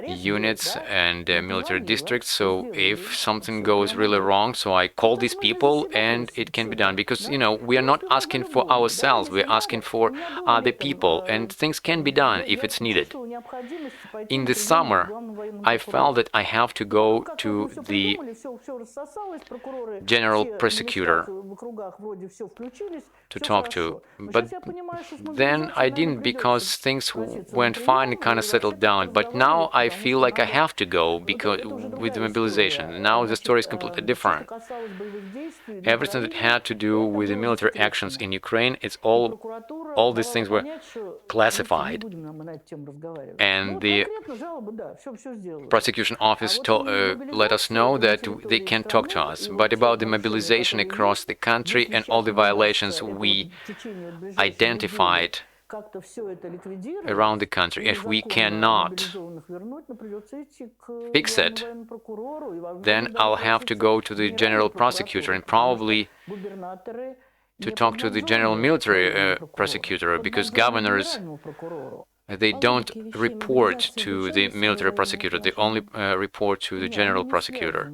units and military districts. So if something goes really wrong, so I call these people and it can be done. Because, we are not asking for ourselves, we're asking for other people, and things can be done if it's needed. In the summer, I felt that I have to go to the general prosecutor to talk to, but then I didn't, because things went fine and kind of settled down. But now I feel like I have to go because with the mobilization. Now the story is completely different. Everything that had to do with the military actions in Ukraine, it's all these things were classified, and the prosecution office let us know that they can't talk to us. But about the mobilization across the country and all the violations we identified around the country, if we cannot fix it, then I'll have to go to the general prosecutor and probably to talk to the general military prosecutor, because governors, they don't report to the military prosecutor, they only report to the general prosecutor.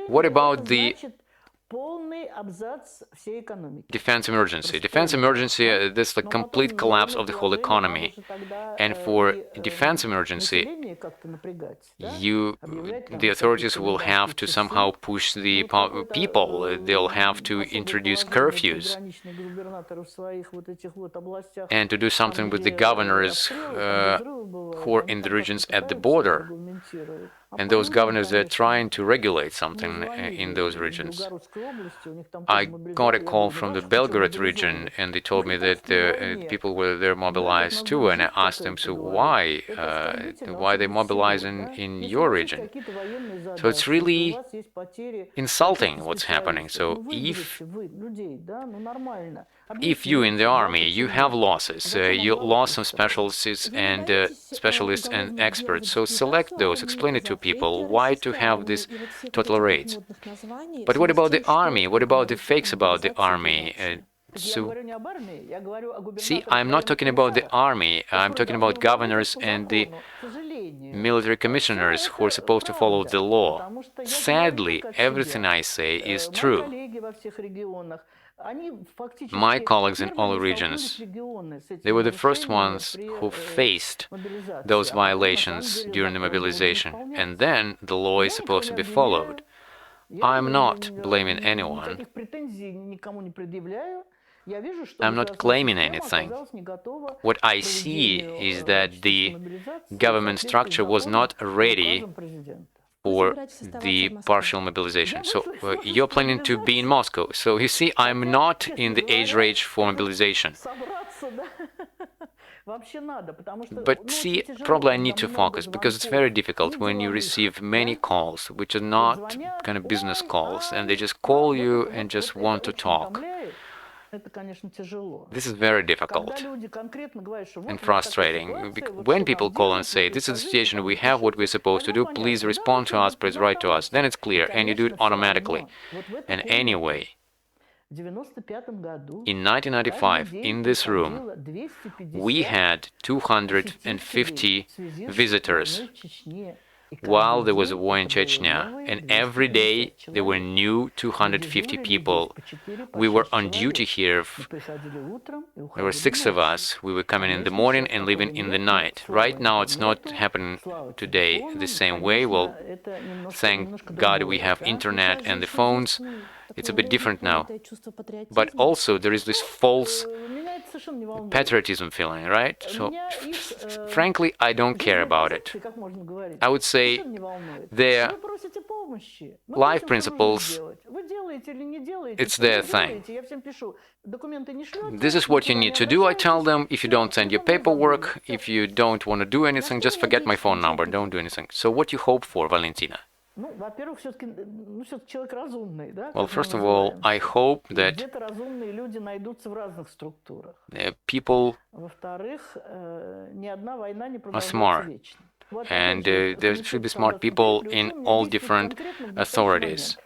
What about the defense emergency? Defense emergency, this is the complete collapse of the whole economy. And for defense emergency, the authorities will have to somehow push the people. They'll have to introduce curfews and to do something with the governors who are in the regions at the border. And those governors are trying to regulate something in those regions. I got a call from the Belgorod region, and they told me that the people were there mobilized too. And I asked them, so why they mobilizing in your region? So it's really insulting what's happening. So if you in the army, you have losses, you lost some specialists and experts, so select those, explain it to people, why to have this total rates. But what about the army? What about the fakes about the army? So, see, I'm not talking about the army, I'm talking about governors and the military commissioners who are supposed to follow the law. Sadly, everything I say is true. My colleagues in all regions, they were the first ones who faced those violations during the mobilization, and then the law is supposed to be followed. I'm not blaming anyone. I'm not claiming anything. What I see is that the government structure was not ready for the partial mobilization. So you're planning to be in Moscow. So you see, I'm not in the age range for mobilization. But see, probably I need to focus, because it's very difficult when you receive many calls, which are not kind of business calls, and they just call you and just want to talk. This is very difficult and frustrating. When people call and say, this is the situation we have, what we're supposed to do, please respond to us, please write to us, then it's clear, and you do it automatically. And anyway, in 1995, in this room, we had 250 visitors while there was a war in Chechnya, and every day there were new 250 people. We were on duty here. There were 6 of us. We were coming in the morning and leaving in the night. Right now it's not happening today the same way. Well, thank God we have internet and the phones. It's a bit different now. But also there is this false patriotism feeling, right? So, frankly, I don't care about it. I would say their life principles, it's their thing. This is what you need to do, I tell them. If you don't send your paperwork, if you don't want to do anything, just forget my phone number, don't do anything. So what you hope for, Valentina? Well, first of all, I hope that people are smart, and there should be smart people in all different authorities.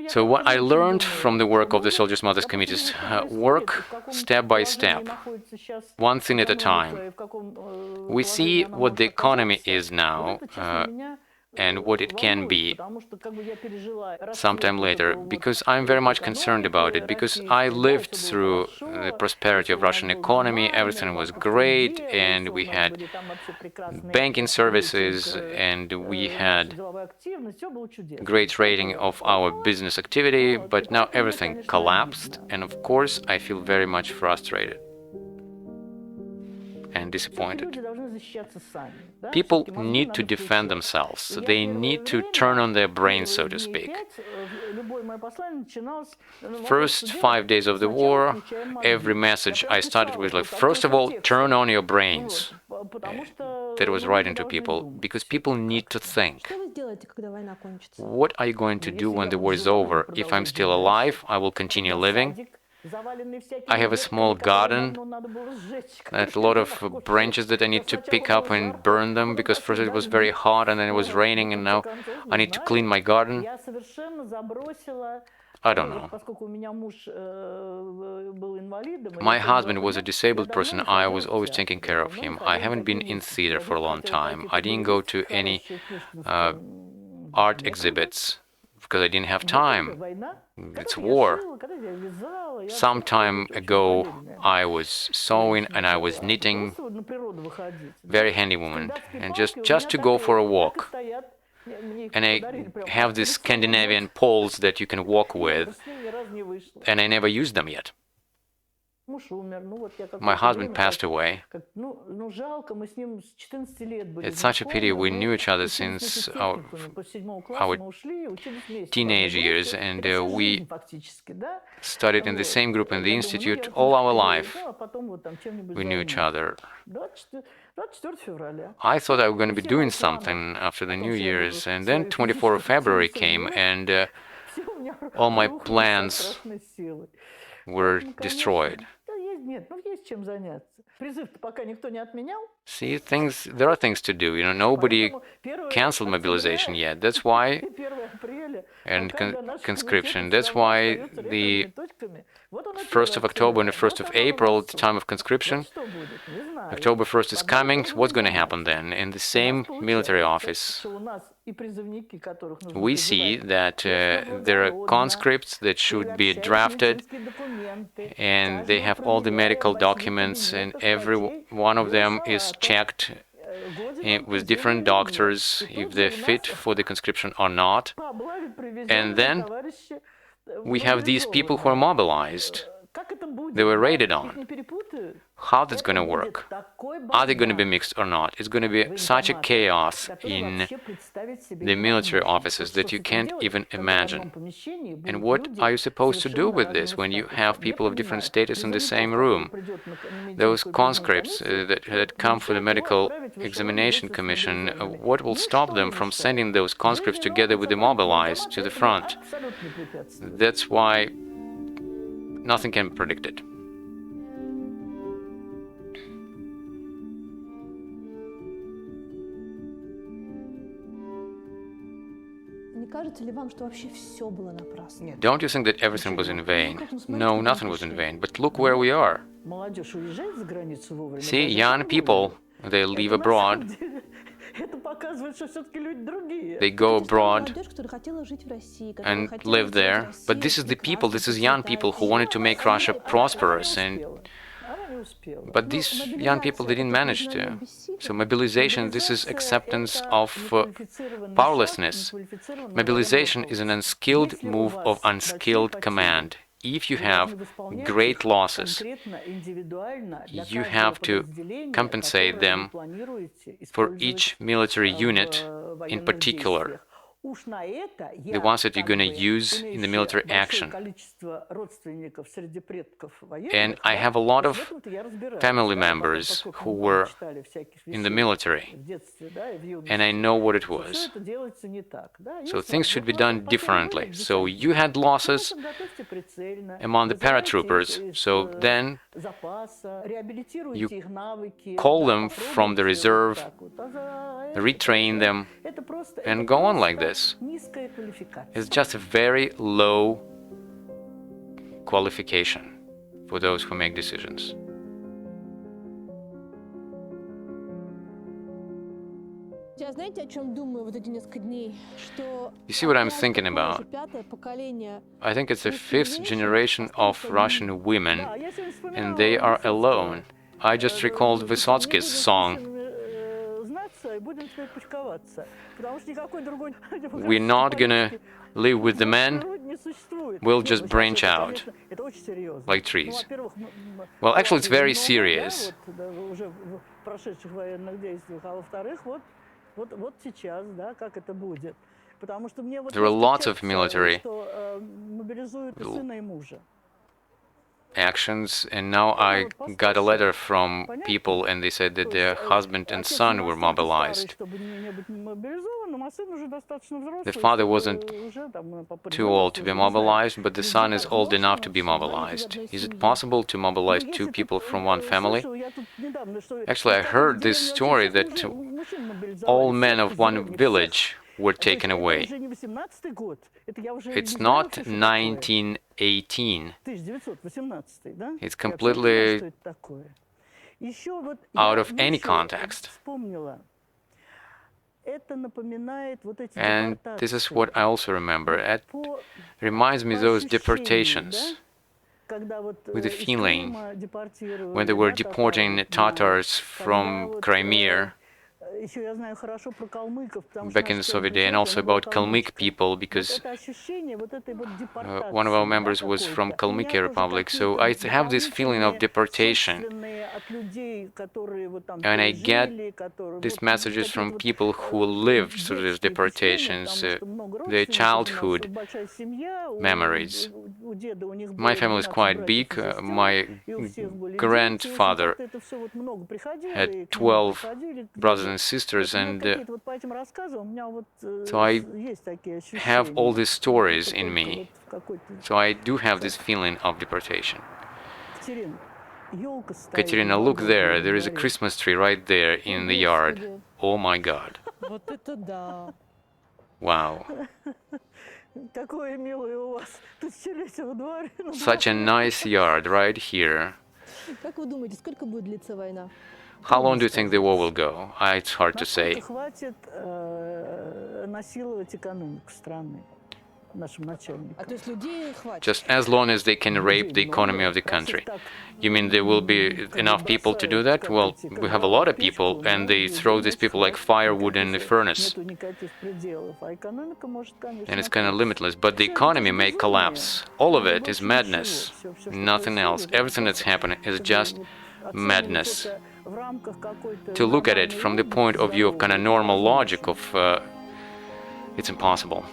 So what I learned from the work of the Soldiers' Mothers Committees, work step by step, one thing at a time. We see what the economy is now and what it can be sometime later, because I'm very much concerned about it, because I lived through the prosperity of Russian economy, everything was great, and we had banking services, and we had great rating of our business activity, but now everything collapsed, and of course I feel very much frustrated and disappointed. People need to defend themselves. They need to turn on their brains, so to speak. First 5 days of the war, every message I started with, like, first of all, turn on your brains. That was writing to people, because people need to think. What are you going to do when the war is over? If I'm still alive, I will continue living. I have a small garden, and a lot of branches that I need to pick up and burn them, because first it was very hot and then it was raining, and now I need to clean my garden. I don't know. My husband was a disabled person. I was always taking care of him. I haven't been in theater for a long time. I didn't go to any art exhibits because I didn't have time. It's war. Some time ago, I was sewing and I was knitting. Very handy woman. And just to go for a walk. And I have these Scandinavian poles that you can walk with, and I never used them yet. My husband passed away. It's such a pity. We knew each other since our teenage years, and we studied in the same group in the institute all our life. We knew each other. I thought I was going to be doing something after the New Year's, and then 24th of February came, and all my plans were destroyed. See, there are things to do. Nobody canceled mobilization yet. That's why, and conscription. That's why the 1st of October and the 1st of April, the time of conscription, October 1st is coming. What's going to happen then? In the same military office, we see that there are conscripts that should be drafted, and they have all the medical documents, and every one of them is checked with different doctors if they're fit for the conscription or not. And then we have these people who are mobilized. They were raided on. How that's going to work? Are they going to be mixed or not? It's going to be such a chaos in the military offices that you can't even imagine. And what are you supposed to do with this when you have people of different status in the same room? Those conscripts that come for the medical examination commission, what will stop them from sending those conscripts together with the mobilized to the front? That's why nothing can be predicted. Don't you think that everything was in vain? No, nothing was in vain. But look where we are. See, young people, they leave abroad. They go abroad and live there. But this is the people, this is young people who wanted to make Russia prosperous. But these young people, they didn't manage to. So mobilization, this is acceptance of powerlessness. Mobilization is an unskilled move of unskilled command. If you have great losses, you have to compensate them for each military unit in particular, the ones that you're going to use in the military action. And I have a lot of family members who were in the military, and I know what it was. So things should be done differently. So you had losses among the paratroopers, so then you call them from the reserve, retrain them, and go on like this. It's just a very low qualification for those who make decisions. You see what I'm thinking about? I think it's the 5th generation of Russian women, and they are alone. I just recalled Vysotsky's song. We're not gonna live with the men, we'll just branch out like trees. Well, actually, it's very serious. There are lots of military actions, and now I got a letter from people, and they said that their husband and son were mobilized. The father wasn't too old to be mobilized, but the son is old enough to be mobilized. Is it possible to mobilize 2 people from one family? Actually, I heard this story that all men of one village were taken away. It's not 1918. It's completely out of any context. And this is what I also remember. It reminds me of those deportations with the feeling when they were deporting Tatars from Crimea back in the Soviet day, and also about Kalmyk people, because one of our members was from Kalmykia Republic. So I have this feeling of deportation, and I get these messages from people who lived through these deportations, their childhood memories. My family is quite big. My grandfather had 12 brothers and sisters, and so I have all these stories in me. So I do have this feeling of deportation. Katerina, look there. There is a Christmas tree right there in the yard. Oh my God. Wow. Such a nice yard right here. How long do you think the war will go? It's hard to say. Just as long as they can rape the economy of the country. You mean there will be enough people to do that? Well, we have a lot of people, and they throw these people like firewood in the furnace. And it's kind of limitless. But the economy may collapse. All of it is madness. Nothing else. Everything that's happening is just madness. To look at it from the point of view of kind of normal logic of it's impossible.